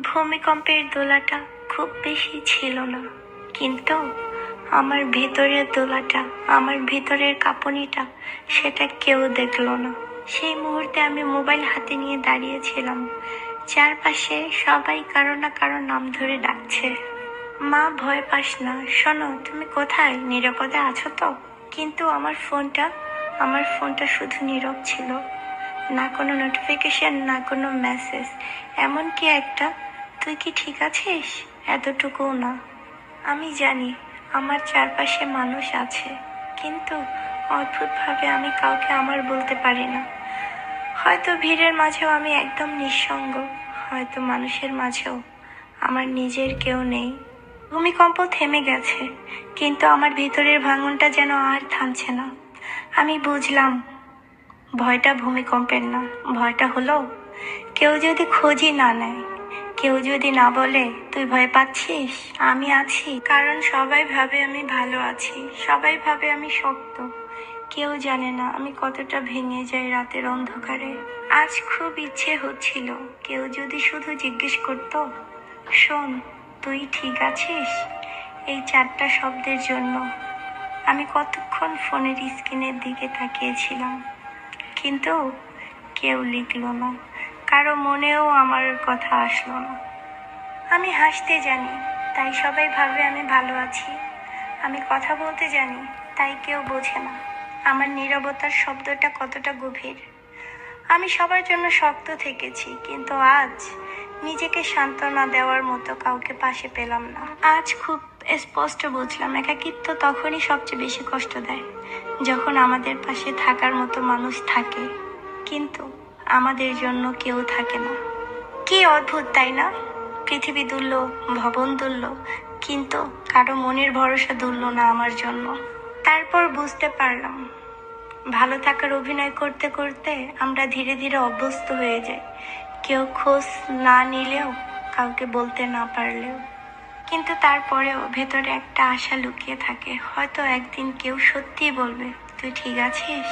ভূমিকম্পের দোলাটা খুব বেশি ছিল না, কিন্তু আমার ভেতরের দোলাটা, আমার ভেতরের কাঁপুনিটা, সেটা কেউ দেখলো না। সেই মুহূর্তে আমি মোবাইল হাতে নিয়ে দাঁড়িয়েছিলাম। চারপাশে সবাই কারো না কারো নাম ধরে ডাকছে। মা, ভয় পাস না, শোনো, তুমি কোথায়? নিরাপদে আছো তো? কিন্তু আমার ফোনটা শুধু নীরব ছিল। না কোনো নোটিফিকেশন, না কোনো মেসেজ, এমনকি একটা তুই কি ঠিক আছিস এতটুকুও না। আমি জানি আমার চারপাশে মানুষ আছে, কিন্তু অদ্ভুতভাবে আমি কাউকে আমার বলতে পারি না। হয়তো ভিড়ের মাঝেও আমি একদম নিঃসঙ্গ, হয়তো মানুষের মাঝেও আমার নিজের কেউ নেই। ভূমিকম্প থেমে গেছে, কিন্তু আমার ভিতরের ভাঙনটা যেন আর থামছে না। আমি বুঝলাম, ভয়টা ভূমিকম্পের না, ভয়টা হলো কেউ যদি খোঁজই না নেয়, কেউ যদি না বলে তুই ভয় পাচ্ছিস, আমি আছি। কারণ সবাই ভাবে আমি ভালো আছি, সবাই ভাবে আমি শক্ত। কেউ জানে না আমি কতটা ভেঙে যাই রাতের অন্ধকারে। আজ খুব ইচ্ছে হচ্ছিল কেউ যদি শুধু জিজ্ঞেস করতো, শোন, তুই ঠিক আছিস? এই 4টা শব্দের জন্য আমি কতক্ষণ ফোনের স্ক্রিনের দিকে তাকিয়েছিলাম, কিন্তু কেউ লিখলো না, কারো মনেও আমার কথা আসলো না। আমি হাসতে জানি, তাই সবাই ভাবে আমি ভালো আছি। আমি কথা বলতে জানি, তাই কেউ বোঝে না আমার নীরবতার শব্দটা কতটা গভীর। আমি সবার জন্য শক্ত থেকেছি, কিন্তু আজ নিজেকে সান্ত্বনা দেওয়ার মতো কাউকে পাশে পেলাম না। আজ খুব স্পষ্ট বুঝলাম, একাকিত্ব তখনই সবচেয়ে বেশি কষ্ট দেয়, যখন আমাদের পাশে থাকার মতো মানুষ থাকে, কিন্তু আমাদের জন্য কেউ থাকে না। কি অদ্ভুত, তাই না? পৃথিবী দুলল, ভবন দুলল, কিন্তু কারো মনের ভরসা দুলল না আমার জন্য। তারপর বুঝতে পারলাম, ভালো থাকার অভিনয় করতে করতে আমরা ধীরে ধীরে অভ্যস্ত হয়ে যাই, কেউ খোঁজ না নিলেও, কাউকে বলতে না পারলেও। কিন্তু তারপরেও ভেতরে একটা আশা লুকিয়ে থাকে, হয়তো একদিন কেউ সত্যিই বলবে তুই ঠিক আছিস।